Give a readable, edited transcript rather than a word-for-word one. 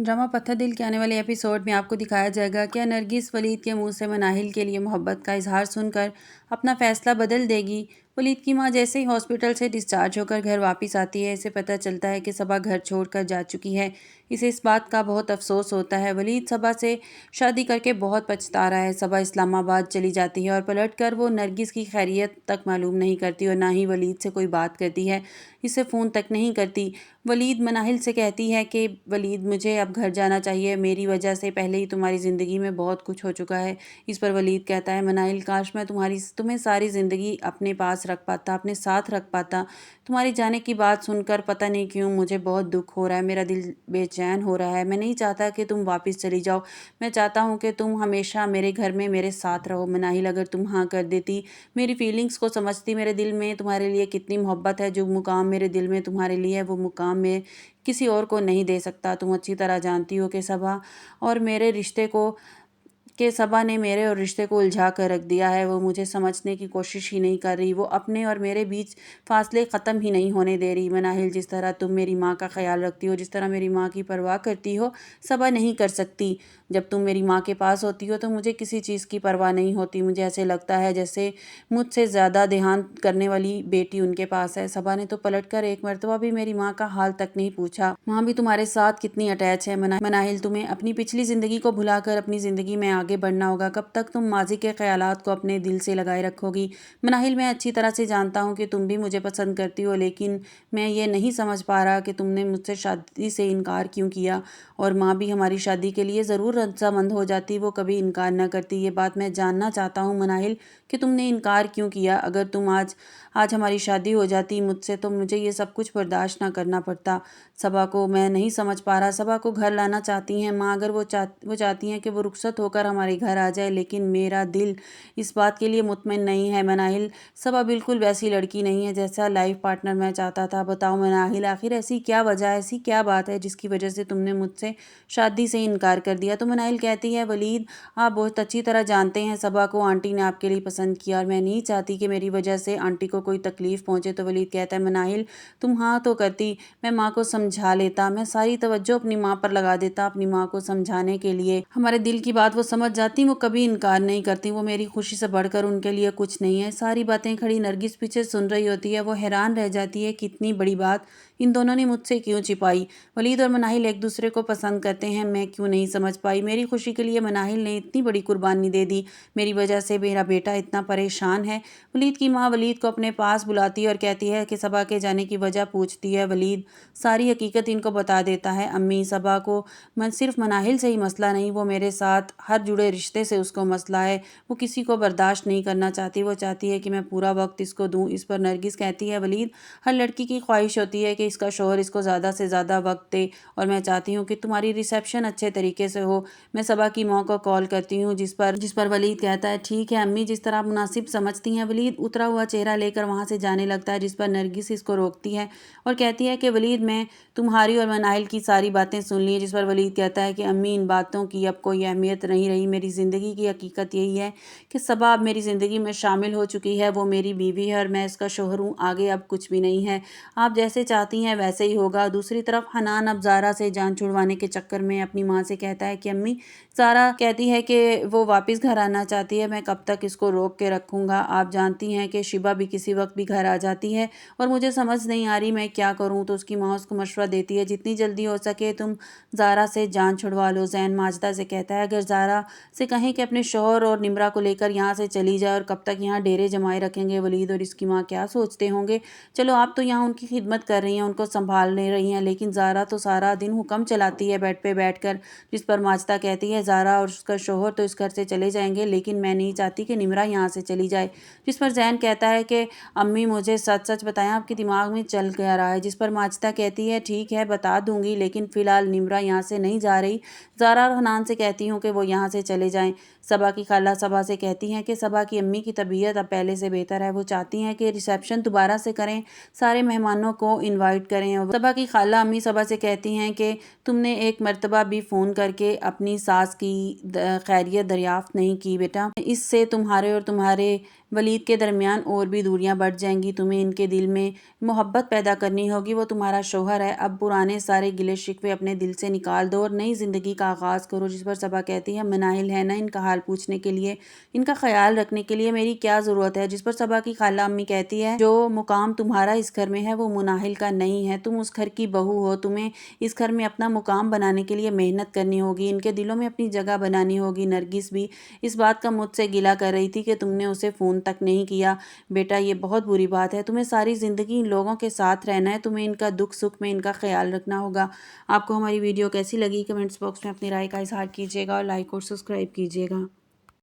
Drama पत्थर दिल के आने वाले एपिसोड में आपको दिखाया जाएगा क्या नरगिस वलीद के मुंह से मनाहिल के लिए मोहब्बत का इजहार सुनकर अपना फैसला बदल देगी। वलीद की मां जैसे ही हॉस्पिटल से डिस्चार्ज होकर घर वापस आती है, इसे पता चलता है कि सबा घर छोड़कर जा चुकी है। इसे इस बात का बहुत अफसोस होता है। वलीद सबा से शादी करके बहुत पछता रहा है। सबा इस्लामाबाद चली जाती है और पलटकर वो नरगिस की खैरियत तक मालूम नहीं करती और ना ही वलीद से कोई बात करती है, इससे फ़ोन तक नहीं करती। वलीद मनाहिल से कहती है कि वलीद मुझे अब घर जाना चाहिए, मेरी वजह से पहले ही तुम्हारी ज़िंदगी में बहुत कुछ हो चुका है। इस पर वलीद कहता है मनाहिल काश मैं तुम्हें सारी ज़िंदगी अपने पास रख पाता, अपने साथ रख पाता। तुम्हारे जाने की बात सुनकर पता नहीं क्यों मुझे बहुत दुख हो रहा है, मेरा दिल बेचैन हो रहा है। मैं नहीं चाहता कि तुम वापस चली जाओ, मैं चाहता हूँ कि तुम हमेशा मेरे घर में मेरे साथ रहो। मनाहिल अगर तुम हाँ कर देती, मेरी फीलिंग्स को समझती, मेरे दिल में तुम्हारे लिए कितनी मोहब्बत है, जो मुकाम मेरे दिल में तुम्हारे लिए है वो मुकाम में किसी और को नहीं दे सकता। तुम अच्छी तरह जानती हो कि सबा ने मेरे और रिश्ते को उलझा कर रख दिया है। वो मुझे समझने की कोशिश ही नहीं कर रही, वो अपने और मेरे बीच फासले ख़त्म ही नहीं होने दे रही। मनाहिल जिस तरह तुम मेरी माँ का ख्याल रखती हो, जिस तरह मेरी माँ की परवाह करती हो, सबा नहीं कर सकती। जब तुम मेरी माँ के पास होती हो तो मुझे किसी चीज़ की परवाह नहीं होती। मुझे ऐसे लगता है जैसे मुझसे ज़्यादा ध्यान करने वाली बेटी उनके पास है। सबा ने तो पलटकर एक मर्तबा भी मेरी माँ का हाल तक नहीं पूछा। माँ भी तुम्हारे साथ कितनी अटैच है। मनाहिल तुम्हें अपनी पिछली ज़िंदगी को भुलाकर अपनी ज़िंदगी में आगे बढ़ना होगा। कब तक तुम माजी के ख्यालात को अपने दिल से लगाए रखोगी? मनाहिल मैं अच्छी तरह से जानता हूँ कि तुम भी मुझे पसंद करती हो, लेकिन मैं ये नहीं समझ पा रहा कि तुमने मुझसे शादी से इनकार क्यों किया। और माँ भी हमारी शादी के लिए ज़रूर रजामंद हो जाती, वो कभी इनकार न करती। ये बात मैं जानना चाहता हूँ मनाहिल कि तुमने इनकार क्यों किया। अगर तुम आज हमारी शादी हो जाती मुझसे तो मुझे ये सब कुछ बर्दाश्त ना करना पड़ता। सबा को मैं नहीं समझ पा रहा। सबा को घर लाना चाहती हैं माँ, अगर वो चाहती हैं कि वो रुखसत होकर हमारे घर आ जाए, लेकिन मेरा दिल इस बात के लिए मुतमईन नहीं है मनाहिल। सबा बिल्कुल वैसी लड़की नहीं है जैसा लाइफ पार्टनर मैं चाहता था। बताओ मनाहिल, आखिर ऐसी क्या वजह है, ऐसी क्या बात है जिसकी वजह से तुमने मुझसे शादी से इनकार कर दिया? तो मनाहिल कहती है वलीद आप बहुत अच्छी तरह जानते हैं सबा को आंटी ने आपके लिए पसंद किया और मैं नहीं चाहती कि मेरी वजह से आंटी को कोई तकलीफ़ पहुंचे। तो वलीद कहता है मनाहिल तुम हाँ तो करती, मैं माँ को समझा लेता, मैं सारी तवज्जो अपनी माँ पर लगा देता अपनी माँ को समझाने के लिए। हमारे दिल की बात वो समझ जाती, वो कभी इनकार नहीं करती, वो मेरी खुशी से बढ़कर उनके लिए कुछ नहीं है। सारी बातें खड़ी नरगिस पीछे सुन रही होती है, वो हैरान रह जाती है कि इतनी बड़ी बात इन दोनों ने मुझसे क्यों छिपाई। वलीद और मनाहिल एक दूसरे को पसंद करते हैं, मैं क्यों नहीं समझ पाई। मेरी खुशी के लिए मनाहिल ने इतनी बड़ी कुर्बानी दे दी, मेरी वजह से मेरा बेटा इतना परेशान है। वलीद की माँ वलीद को अपने पास बुलाती है और कहती है कि सबा के जाने की वजह पूछती है। वलीद सारी हकीकत इनको बता देता है। अम्मी सबा को सिर्फ मनाहिल से ही मसला नहीं, वो मेरे साथ हर जुड़े रिश्ते से उसको मसला है। वो किसी को बर्दाश्त नहीं करना चाहती, वो चाहती है कि मैं पूरा वक्त इसको दूँ। इस पर नरगिस कहती है वलीद हर लड़की की ख्वाहिश होती है कि इसका शौहर इसको ज़्यादा से ज़्यादा वक्त दे, और मैं चाहती हूँ कि तुम्हारी रिसेप्शन अच्छे तरीके से हो। मैं सबा की माँ को कॉल करती हूँ, जिस पर वलीद कहता है ठीक है अम्मी, जिस तरह मुनासिब समझती हैं। वलीद उतरा हुआ चेहरा लेकर वहाँ से जाने लगता है, जिस पर नरगिस इसको रोकती है और कहती है कि वलीद मैं तुम्हारी और मनाहिल की सारी बातें सुन ली है। जिस पर वलीद कहता है कि अम्मी इन बातों की अब कोई अहमियत नहीं रही, मेरी ज़िंदगी की हकीकत यही है कि सबा अब मेरी ज़िंदगी में शामिल हो चुकी है, वो मेरी बीवी है और मैं इसका शोहर हूँ, आगे अब कुछ भी नहीं है, आप जैसे चाहती हैं वैसे ही होगा। दूसरी तरफ हनान अब ज़ारा से जान छुड़वाने के चक्कर में अपनी माँ से कहता है कि अम्मी ज़ारा कहती है कि वो वापस घर आना चाहती है, मैं कब तक इसको रोक के रखूँगा। आप जानती हैं कि शिबा भी किसी वक्त भी घर आ जाती है और मुझे समझ नहीं आ रही मैं क्या करूँ। तो उसकी माँ उसको मशवरा देती है जितनी जल्दी हो सके तुम ज़ारा से जान छुड़वा लो। जैन माजदा से कहता है अगर ज़ारा से कहें कि अपने शौहर और निमरा को लेकर यहाँ से चली जाए, और कब तक यहाँ डेरे जमाए रखेंगे। वलीद और इसकी माँ क्या सोचते होंगे। चलो आप तो यहाँ उनकी खिदमत कर रही हैं, उनको संभाल ले रही हैं, लेकिन ज़ारा तो सारा दिन हुक्म चलाती है बेड पे बैठकर। जिस पर माजदा कहती है ज़ारा और उसका शौहर तो इस घर से चले जाएंगे, लेकिन मैं नहीं चाहती कि निमरा यहाँ से चली जाए। जिस पर जैन कहता है कि अम्मी मुझे सच सच बताएं आपके दिमाग में चल क्या रहा है। जिस पर माजदा कहती है ठीक है बता दूंगी, लेकिन फ़िलहाल निमरा यहाँ से नहीं जा रही। ज़ारा और हनान से कहती हूँ कि वो यहाँ से चले जाएँ। सबा की खाला सबा से कहती हैं कि सबा की अम्मी की तबीयत अब पहले से बेहतर है, वो चाहती हैं कि रिसेप्शन दोबारा से करें, सारे मेहमानों को इनवाइट करें। और सबा की खाला अम्मी सबा से कहती हैं कि तुमने एक मर्तबा भी फ़ोन करके अपनी सास की खैरियत दरियाफ़्त नहीं की बेटा, इससे तुम्हारे और तुम्हारे ولید کے درمیان اور بھی دوریاں بڑھ جائیں گی، تمہیں ان کے دل میں محبت پیدا کرنی ہوگی، وہ تمہارا شوہر ہے، اب پرانے سارے گلے شکوے اپنے دل سے نکال دو اور نئی زندگی کا آغاز کرو۔ جس پر صبا کہتی ہے مناہل ہے نا ان کا حال پوچھنے کے لیے، ان کا خیال رکھنے کے لیے میری کیا ضرورت ہے؟ جس پر صبا کی خالہ امی کہتی ہے جو مقام تمہارا اس گھر میں ہے وہ مناہل کا نہیں ہے، تم اس گھر کی بہو ہو، تمہیں اس گھر میں اپنا مقام بنانے کے لیے محنت کرنی ہوگی، ان کے دلوں میں اپنی جگہ بنانی ہوگی۔ نرگس بھی اس بات کا مجھ سے گلہ کر رہی تھی کہ تم نے اسے فون تک نہیں کیا۔ بیٹا یہ بہت بری بات ہے، تمہیں ساری زندگی ان لوگوں کے ساتھ رہنا ہے، تمہیں ان کا دکھ سکھ میں ان کا خیال رکھنا ہوگا۔ آپ کو ہماری ویڈیو کیسی لگی کمنٹس باکس میں اپنی رائے کا اظہار کیجیے گا اور لائک اور سبسکرائب کیجیے گا۔